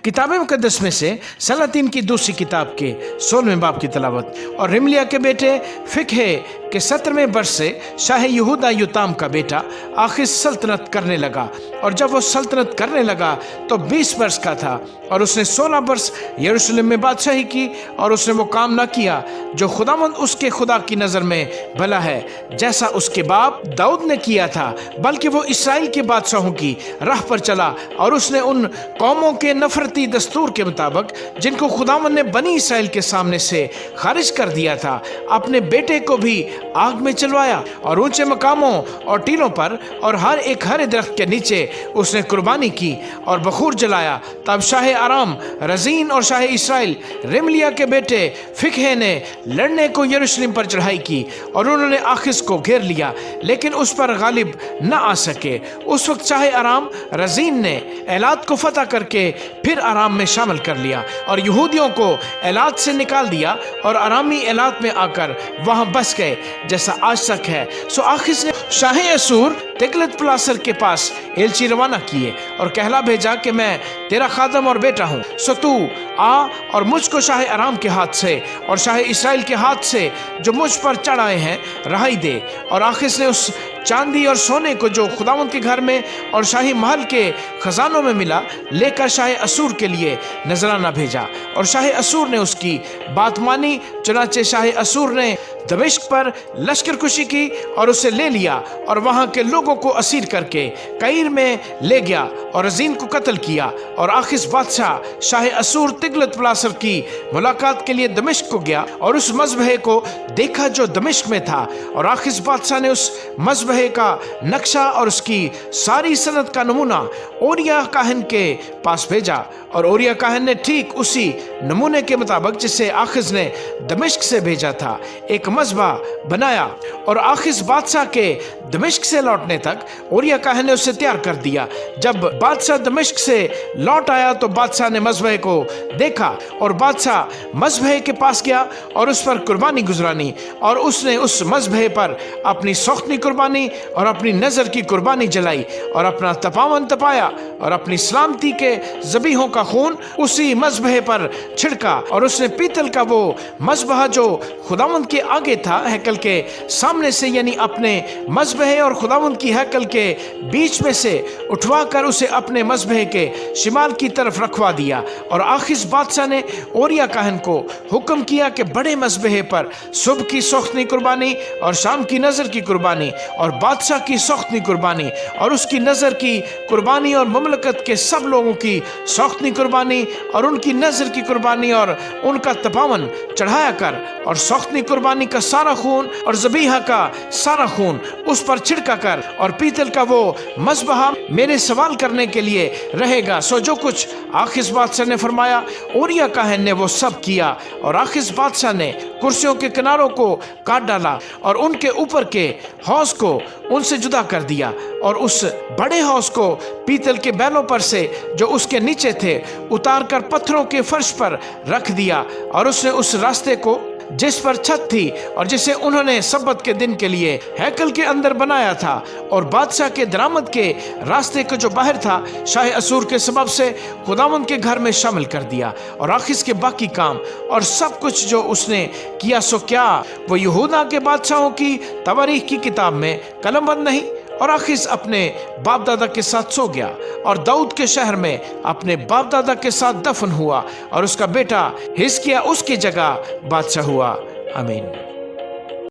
किताब मुकद्दस में से सलातीन की दूसरी किताब के 16वें बाब की तलावत। और रिमलिया के बेटे फिकहे के 17वें वर्ष से शाह यहूदा योताम का बेटा आखिस सल्तनत करने लगा। और जब वो सल्तनत करने लगा तो 20 वर्ष का था, और उसने 16 वर्ष यरूशलेम में बादशाही की। और उसने वो काम न किया जो खुदावंद उसके खुदा की नज़र में भला है, जैसा उसके बाप दाऊद ने किया था, बल्कि वो इसराइल के बादशाहों की राह पर चला। और उसने उन कौमों के नफरती दस्तूर के मुताबिक जिनको खुदावंद ने बनी इसराइल के सामने से खारिज कर दिया था, अपने बेटे को भी आग में चलवाया। और ऊंचे मकामों और टीलों पर और हर एक हरे दरख्त के नीचे उसने कुर्बानी की और बखूर जलाया। तब शाह आराम, रजीन और शाह इसराइल रिमलिया के बेटे फिकहे ने लड़ने को यरूशलेम पर चढ़ाई की, और उन्होंने आखिस को घेर लिया, लेकिन उस पर गालिब न आ सके। उस वक्त शाह आराम रजीन ने एलात को फतह करके फिर आराम में शामिल कर लिया, और यहूदियों को एलात से निकाल दिया, और आरामी एलात में आकर वहां बस गए, जैसा आज तक है। सो आखिस ने शाह असूर तिग्लत पिलेसर के पास एलची रवाना किए और कहला भेजा कि मैं तेरा खादम और बेटा हूँ, सो तू आ और मुझको शाह आराम के हाथ से और शाह इसराइल के हाथ से जो मुझ पर चढ़ आए हैं रहाई दे। और आखिस ने उस चांदी और सोने को जो खुदावंद के घर में और शाही महल के खजानों में मिला लेकर शाह असूर के लिए नजराना भेजा, और शाह असूर ने उसकी बात मानी। चुनाचे शाह असूर ने दमिश्क पर लश्कर कुशी की और उसे ले लिया, और वहां के लोगों को असीर करके कईर में ले गया और रजीन को कत्ल किया। और आखिस बादशाह शाह असूर तिग्लत पिलेसर की मुलाकात के लिए दमिश्क को गया और उस मजबहे को देखा जो दमिश्क में था। और आखिस बादशाह ने उस मजबहे का नक्शा और उसकी सारी सनत का नमूना ओरिया काहन के पास भेजा, और ओरिया काहन ने ठीक उसी नमूने के मुताबिक जिसे आखिस ने दमिश्क से भेजा था एक मजबा बनाया। और आखिस बादशाह के दमिश्क से लौटने तक ओरिया काहन ने उसे तैयार कर दिया। जब बादशाह दमिश्क से लौट आया तो बादशाह ने मजबहे को देखा, और बादशाह मजबहे के पास गया और उस पर कुर्बानी गुजरानी, और उसने उस मजबहे पर अपनी सौख्तनी कुर्बानी और अपनी नज़र की कुर्बानी जलाई, और अपना तपावन तपाया, और अपनी सलामती के ज़बीहों का खून उसी मजबहे पर छिड़का। और उसने पीतल का वो मजबहा जो खुदावंद के आगे था हैकल के सामने से, यानी अपने मजबहे और खुदावंद की हैकल के बीच में से उठवा कर उसे अपने मजबहे के शिमाल की तरफ रखवा दिया। और आखिस बादशाह ने ओरिया काहन को हुक्म किया कि बड़े मजबहे पर सुबह की सौख्तनी कुर्बानी और शाम की नज़र की कुर्बानी और बादशाह की सौख्तनी कुर्बानी और उसकी नज़र की कुर्बानी और ममलकत के सब लोगों की सौख्तनी कुर्बानी और उनकी नज़र की कुर्बानी और उनका तपावन चढ़ाया कर, और सौख्तनी कुर्बानी का सारा खून और ज़बीहा का सारा खून उस पर छिड़का कर, और पीतल का वो मजबहा मेरे सवाल करने के लिए रहेगा। सो जो कुछ आखिस बादशाह ने फरमाया ओरिया काहन ने वो सब किया। और आखिस बादशाह ने कुर्सियों के किनारों को काट डाला और उनके ऊपर के हौज को उनसे जुदा कर दिया, और उस बड़े हौज को पीतल के बैलों पर से जो उसके नीचे थे उतार कर पत्थरों के फर्श पर रख दिया। और उसने उस रास्ते को जिस पर छत थी और जिसे उन्होंने सब्बत के दिन के लिए हैकल के अंदर बनाया था और बादशाह के दरामद के रास्ते को जो बाहर था शाह असूर के सबब से खुदावंद के घर में शामिल कर दिया। और आखिस के बाकी काम और सब कुछ जो उसने किया सो क्या वो यहूदा के बादशाहों की तवारीख की किताब में कलमबंद नहीं? और आखिस अपने बाप दादा के साथ सो गया और दाऊद के शहर में अपने बाप दादा के साथ दफन हुआ, और उसका बेटा हिजकिय्याह उसकी जगह बादशाह हुआ। आमीन।